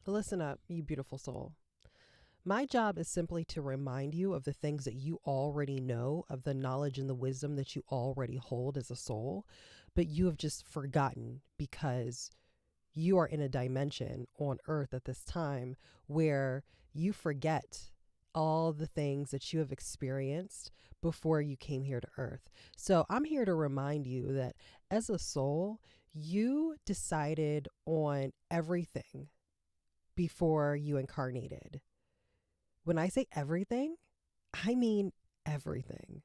Listen up, you beautiful soul. My job is simply to remind you of the things that you already know, of the knowledge and the wisdom that you already hold as a soul, but you have just forgotten because you are in a dimension on earth at this time where you forget all the things that you have experienced before you came here to earth. So I'm here to remind you that as a soul, you decided on everything before you incarnated. When I say everything, I mean everything.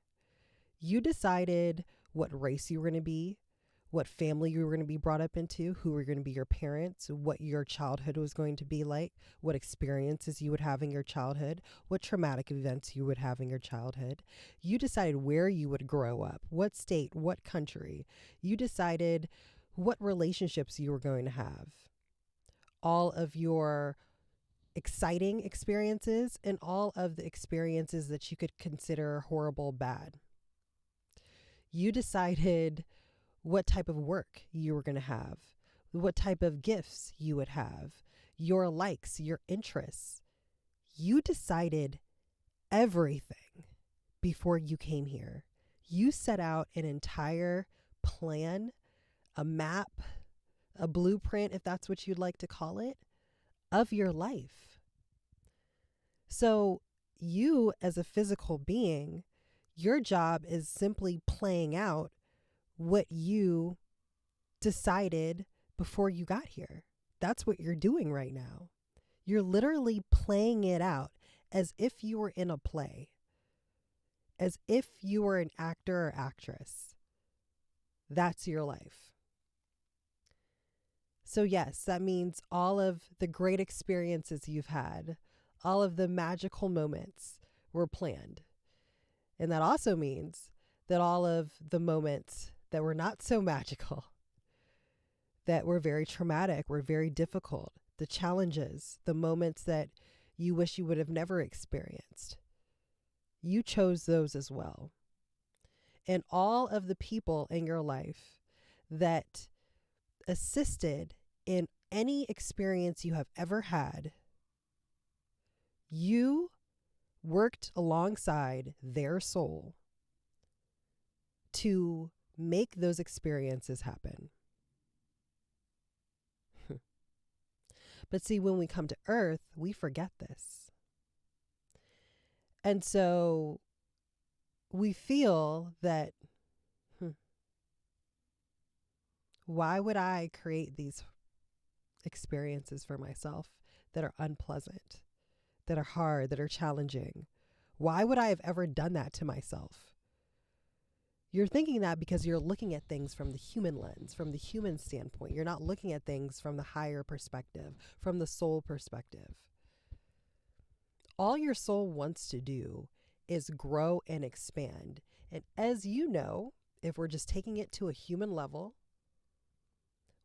You decided what race you were going to be, what family you were going to be brought up into, who were going to be your parents, what your childhood was going to be like, what experiences you would have in your childhood, what traumatic events you would have in your childhood. You decided where you would grow up, what state, what country. You decided what relationships you were going to have. All of your exciting experiences and all of the experiences that you could consider horrible, bad. You decided what type of work you were going to have, what type of gifts you would have, your likes, your interests. You decided everything before you came here. You set out an entire plan, a map, a blueprint, if that's what you'd like to call it, of your life. So you, as a physical being, your job is simply playing out what you decided before you got here. That's what you're doing right now. You're literally playing it out as if you were in a play, as if you were an actor or actress. That's your life. So yes, that means all of the great experiences you've had, all of the magical moments were planned. And that also means that all of the moments that were not so magical, that were very traumatic, were very difficult, the challenges, the moments that you wish you would have never experienced, you chose those as well. And all of the people in your life that assisted in any experience you have ever had, you worked alongside their soul to make those experiences happen. But see, when we come to earth, we forget this. And so we feel that, why would I create these experiences for myself that are unpleasant, that are hard, that are challenging? Why would I have ever done that to myself? You're thinking that because you're looking at things from the human lens, from the human standpoint. You're not looking at things from the higher perspective, from the soul perspective. All your soul wants to do is grow and expand. And as you know, if we're just taking it to a human level,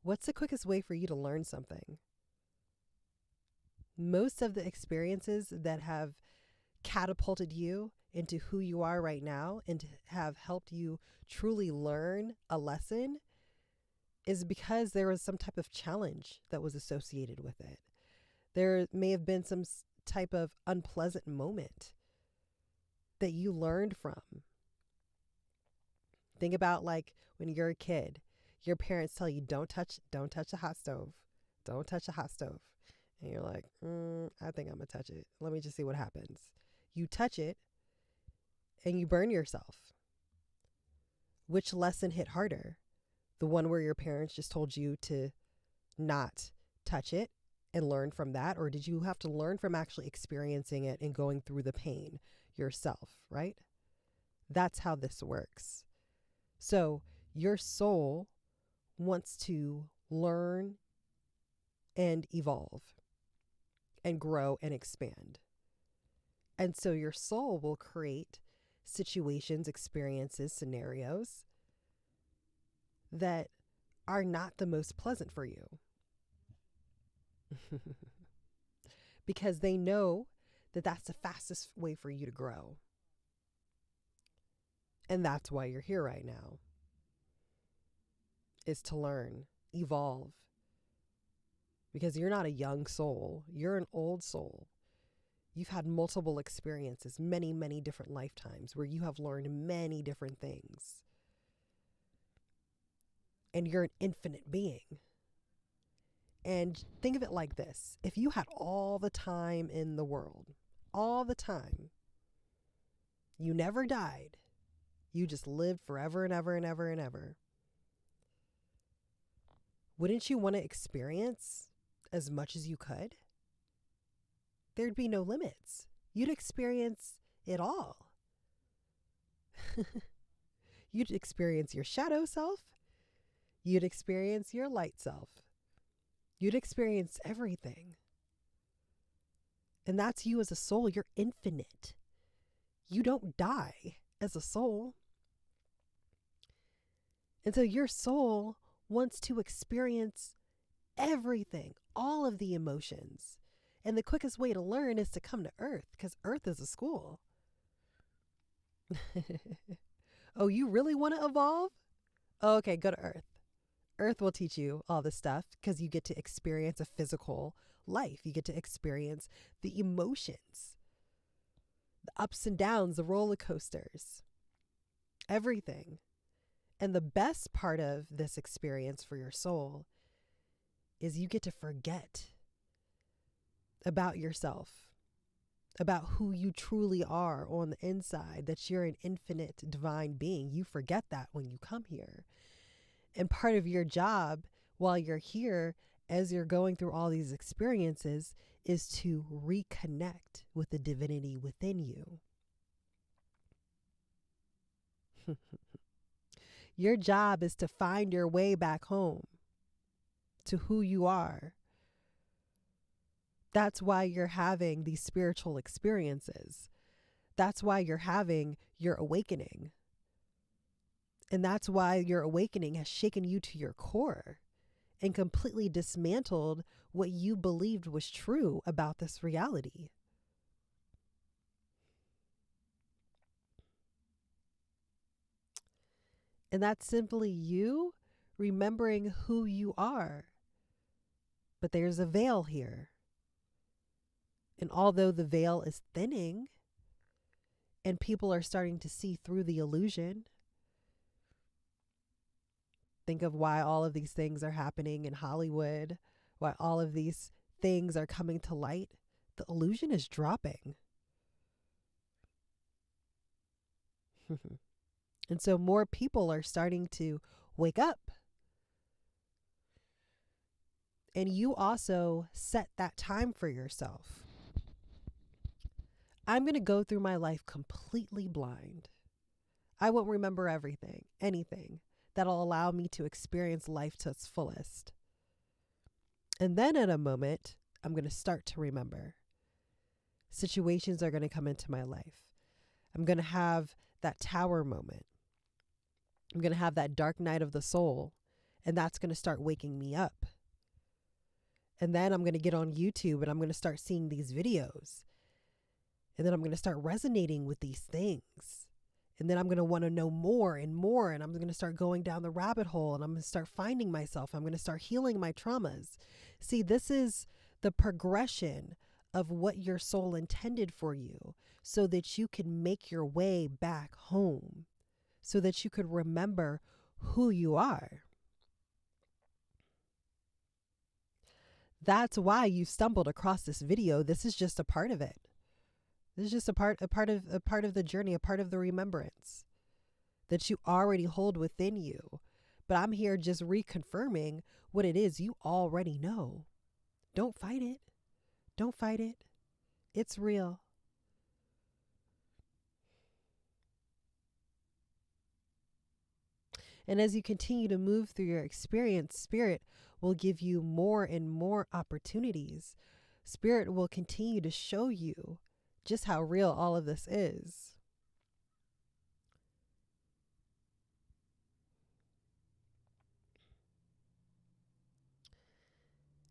what's the quickest way for you to learn something? Most of the experiences that have catapulted you into who you are right now and have helped you truly learn a lesson is because there was some type of challenge that was associated with it. There may have been some type of unpleasant moment that you learned from. Think about like when you're a kid, your parents tell you don't touch a hot stove. Don't touch a hot stove. And you're like, I think I'm gonna touch it. Let me just see what happens. You touch it and you burn yourself. Which lesson hit harder? The one where your parents just told you to not touch it and learn from that? Or did you have to learn from actually experiencing it and going through the pain yourself, right? That's how this works. So your soul wants to learn and evolve and grow and expand. And so your soul will create situations, experiences, scenarios that are not the most pleasant for you. Because they know that that's the fastest way for you to grow. And that's why you're here right now, is to learn, evolve, because you're not a young soul. You're an old soul. You've had multiple experiences, many, many different lifetimes where you have learned many different things. And you're an infinite being. And think of it like this. If you had all the time in the world, all the time, you never died, you just lived forever and ever and ever and ever, wouldn't you want to experience as much as you could? There'd be no limits. You'd experience it all. You'd experience your shadow self. You'd experience your light self. You'd experience everything. And that's you as a soul. You're infinite. You don't die as a soul. And so your soul wants to experience everything, all of the emotions. And the quickest way to learn is to come to Earth, because Earth is a school. Oh, you really want to evolve? Oh, okay, go to Earth. Earth will teach you all this stuff because you get to experience a physical life. You get to experience the emotions, the ups and downs, the roller coasters, everything. And the best part of this experience for your soul is you get to forget about yourself, about who you truly are on the inside, that you're an infinite divine being. You forget that when you come here. And part of your job while you're here, as you're going through all these experiences, is to reconnect with the divinity within you. Your job is to find your way back home to who you are. That's why you're having these spiritual experiences. That's why you're having your awakening. And that's why your awakening has shaken you to your core and completely dismantled what you believed was true about this reality. And that's simply you remembering who you are. But there's a veil here. And although the veil is thinning and people are starting to see through the illusion, think of why all of these things are happening in Hollywood, why all of these things are coming to light. The illusion is dropping. And so more people are starting to wake up. And you also set that time for yourself. I'm going to go through my life completely blind. I won't remember everything, anything that'll allow me to experience life to its fullest. And then in a moment, I'm going to start to remember. Situations are going to come into my life. I'm going to have that tower moment. I'm going to have that dark night of the soul, and that's going to start waking me up. And then I'm going to get on YouTube and I'm going to start seeing these videos. And then I'm going to start resonating with these things. And then I'm going to want to know more and more. And I'm going to start going down the rabbit hole and I'm going to start finding myself. I'm going to start healing my traumas. See, this is the progression of what your soul intended for you so that you can make your way back home, so that you could remember who you are. That's why you stumbled across this video. This is just a part of it. This is just a part of the journey, a part of the remembrance that you already hold within you. But I'm here just reconfirming what it is you already know. Don't fight it. Don't fight it. It's real. And as you continue to move through your experience, Spirit will give you more and more opportunities. Spirit will continue to show you just how real all of this is.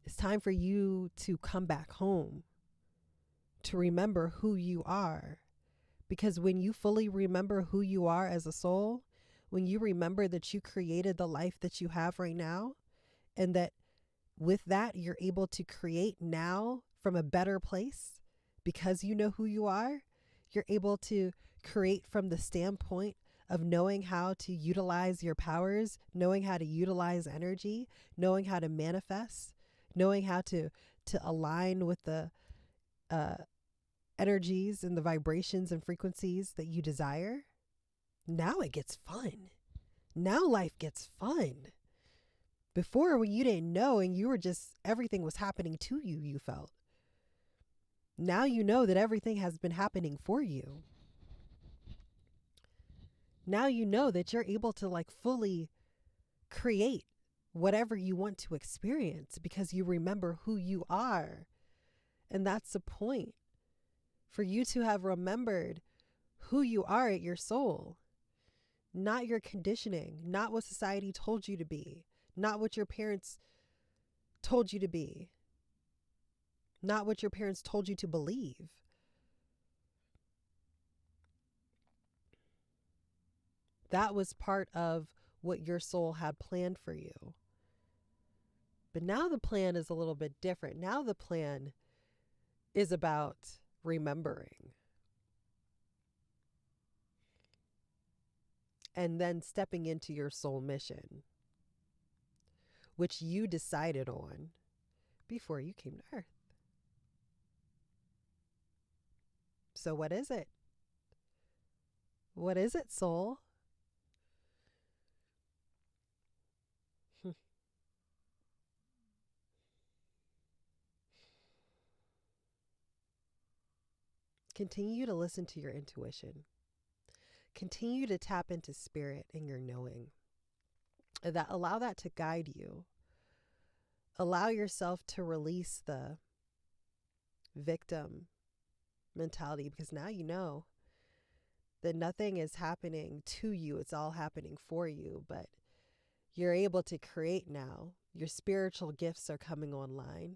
It's time for you to come back home, to remember who you are. Because when you fully remember who you are as a soul, when you remember that you created the life that you have right now, and that with that, you're able to create now from a better place because you know who you are. You're able to create from the standpoint of knowing how to utilize your powers, knowing how to utilize energy, knowing how to manifest, knowing how to align with the uh, energies and the vibrations and frequencies that you desire. Now it gets fun. Now life gets fun. Before, when you didn't know and you were just, everything was happening to you, you felt. Now you know that everything has been happening for you. Now you know that you're able to like fully create whatever you want to experience because you remember who you are. And that's the point. For you to have remembered who you are at your soul, not your conditioning, not what society told you to be, not what your parents told you to be, not what your parents told you to believe. That was part of what your soul had planned for you. But now the plan is a little bit different. Now the plan is about remembering and then stepping into your soul mission, which you decided on before you came to Earth. So what is it? What is it, soul? Continue to listen to your intuition. Continue to tap into spirit and your knowing. Allow that to guide you. Allow yourself to release the victim mentality, because now you know that nothing is happening to you. It's all happening for you, but you're able to create now. Your spiritual gifts are coming online.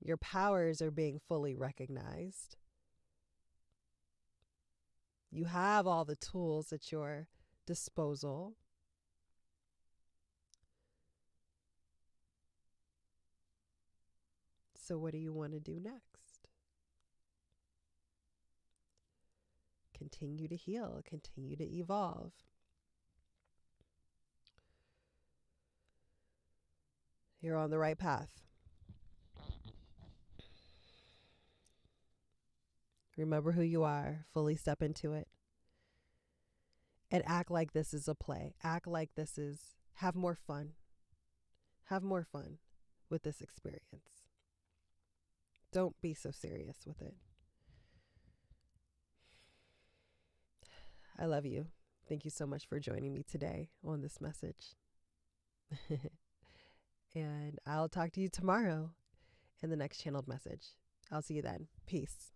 Your powers are being fully recognized. You have all the tools at your disposal. So what do you want to do next? Continue to heal, continue to evolve. You're on the right path. Remember who you are, fully step into it. And act like this is a play. Act like this is, have more fun. Have more fun with this experience. Don't be so serious with it. I love you. Thank you so much for joining me today on this message. And I'll talk to you tomorrow in the next channeled message. I'll see you then. Peace.